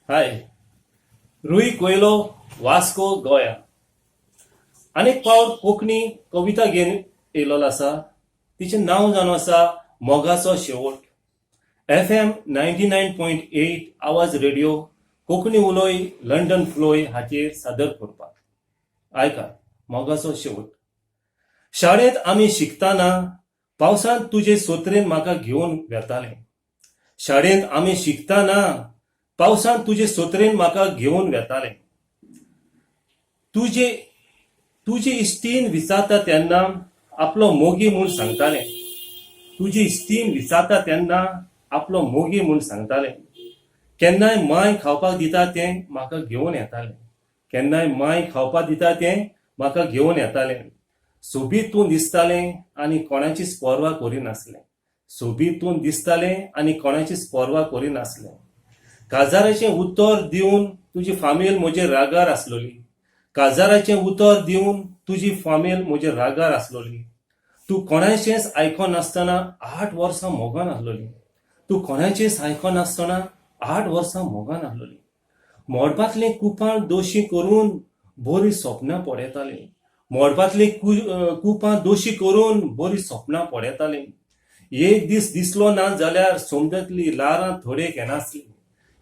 हाय. रुई कोयलो वास्को गोया. अनेक फावट कोंकणी कविता घेवन येयलोलो आसा. तिचें नांव जावन आसा मोगाचो शेवट. FM 99.8 आवाज रेडिओ कोंकणी उलोय लंडन फ्लोय हाचेर सादर करपाक. आयकात मोगाचो शेवट. शाळेंत आमी शिकताना पावसांत तुजे सोत्रेन म्हाका घेवन वेतालें. शाळेंत आमी शिकताना पावसांत तुजे सोत्रेन म्हाका घेवन वेतालें. तुजे इश्टीन विचारता तेन्ना आपलो मोगी म्हूण सांगतालें. तुजी इश्टीन विचारता तेन्ना आपलो मोगी म्हूण सांगतालें. केन्नाय मांय खावपाक दिता तें म्हाका घेवन येतालें. केन्नाय मांय खावपाक दिता तें म्हाका घेवन येतालें. सोबीतून दिसतालें आनी कोणाचीच पर्वा करिनासलें. सोबीतून दिसतालें आनी कोणाचीच पर्वा करिनासलें. काजाराचें उतर दिवन तुजी फामील म्हजेर रागार आसलोली. काजाराचें उतर दिवन तुजी फामील म्हजेर रागार आसलोली. तूं कोणाचेंच आयकोनासतना 8 वर्सां मोगान आसलोली. तूं कोणाचेंच आयकोनासतना 8 वर्सां मोगान आसलोली. मोडपांतलें कुपां दोशी करून बरीं सपनां पळयतालीं. मोडपांतलीं कुपां दोशी करून बरीं सपनां पळयतालीं. एक दीस दिसलो ना जाल्यार समजतलीं लारां थोडेक येनासलीं.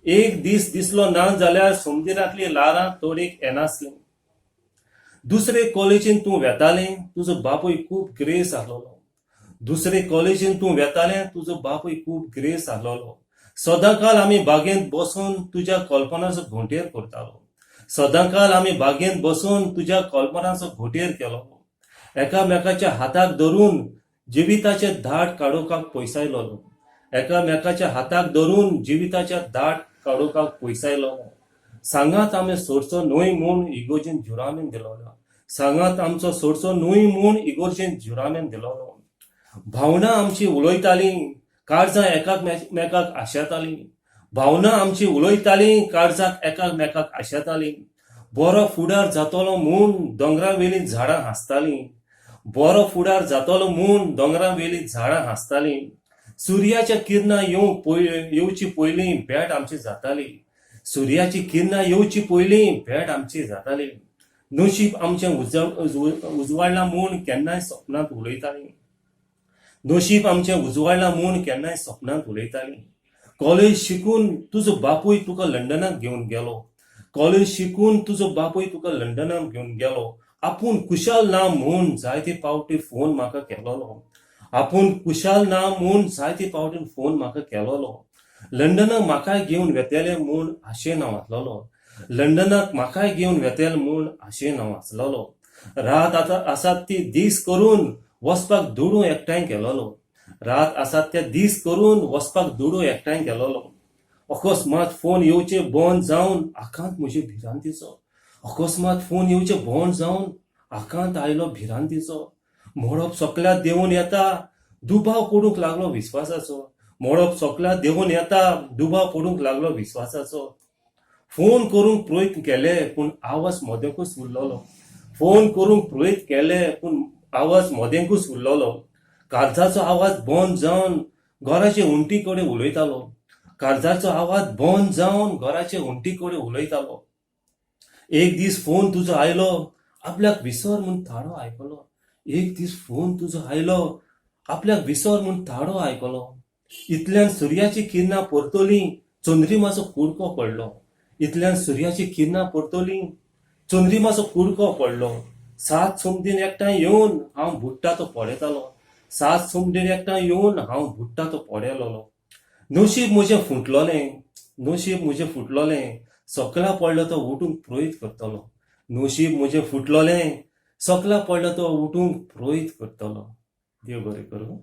एक दीस दिसलो ना जाल्यार समजिरांतलीं लारां थोडेक येनासलीं. दुसरे कॉलेजीन तूं वेतालें तुजो बापूय खूब ग्रेस आसलोलो. दुसरे कॉलेजीन तूं वेतालें तुजो बापूय खूब ग्रेस आसलोलो. सदांकाळ आमी बागेंत बसून तुज्या कल्पनाचो घोंटेर करतालो. सदांकाळ आमी बागेंत बसून तुज्या कल्पनाचो घोंटेर केलोलो. एकामेकाच्या हाताक धरून जिविताचे धाट काडोवपाक पयसायलोलो. एकामेकाच्या हाताक धरून जिविताच्या धाट काडोवपाक पयसायलोलो. सांगात आमी सोडचो न्हय म्हूण इगोर्जेन जुरामेन दिलोलो. सांगात आमचो सोडचो न्हय म्हूण इगोर्जेन जुरामेन दिलोलो. भावना आमची उलयतालीं काळजां एकामेकाक आशेतालीं. भावना आमची उलयतालीं काळजाक एकामेकाक आशेतालीं. बरो फुडार जातलो म्हूण दोंगरावेलीं झाडां हांसतालीं. बरो फुडार जातलो म्हूण दोंगरावेलीं झाडां हांसतालीं. सुर्याच्या किरणां येवची पयलीं भेट आमची जाताली. सुर्याची किरणां येवची पयलीं भेट आमची जाताली. नशीब आमचें उजवाडलां म्हूण केन्नाय सपनांत उलयतालीं. नशीब आमचें उजवाडलां म्हूण केन्नाय सपनांत उलयतालीं. कॉलेज शिकून तुजो बापूय तुका लंडनाक घेवन गेलो. कॉलेज शिकून तुजो बापूय तुका लंडनाक घेवन गेलो. आपूण कुशाल ना म्हूण जायते फावटी फोन म्हाका केलोलो. आपूण कुशाल ना म्हूण जायते फावटी फोन म्हाका केलोलो. लंडनाक म्हाकाय घेवन वेतेले म्हूण आशेन हांव आसलोलो. लंडनाक म्हाकाय घेवन वेतेले म्हूण आशेन हांव आसलोलो. रात आसात ती दीस करून वचपाक दुडू एकठांय केलोलो. रात आसात त्या दीस करून वचपाक दुडू एकठांय केलोलो. अकस्मात फोन येवचे बंद जावन आकांत म्हजे भिरांतीचो. अकस्मात फोन येवचे बंद जावन आकांत आयलो भिरांतीचो. मोडप सोकल्यार देंवून येता दुबाव पडूंक लागलो विस्वासाचो. मोडप सोकल्यार देंवून येता दुबाव पडूंक लागलो विस्वासाचो. फोन करूंक प्रयत्न केले पूण आवाज मोदेंकूच उरलोलो. फोन करूंक प्रयत्न केले पूण आवाज मोदेंकूच उरलोलो. काळजाचो आवाज बंद जावन घराचे उंटी कडेन उलयतालो. काळजाचो आवाज बंद जावन घराचे उंटी कडेन उलयतालो. एक दीस फोन तुजो आयलो आपल्याक विसर म्हूण थाडो आयकलो. एक दीस फोन तुजो आयलो आपल्याक विसर म्हूण थाडो आयकलो. इतल्यान सुर्याची किरणां परतलीं चंद्रिमाचो कुडको पडलो. इतल्यान सुर्याची किरणां परतलीं चंद्रिमाचो कुडको पडलो. 7 सोमतीन एकठांय येवन हांव बुडटा तो पळयतालो. 7 सोमतीन एकठांय येवन हांव बुडटा तो पळयलोलो. नशीब म्हजें फुटलोलें. नशीब म्हजें फुटलोलें. सकला पडलो तो उठूंक प्रयत्न करतलो. नशीब म्हजें फुटलोलें. सकला पडलो तो उठूंक प्रयत्न करतलो. देव बरें करूं.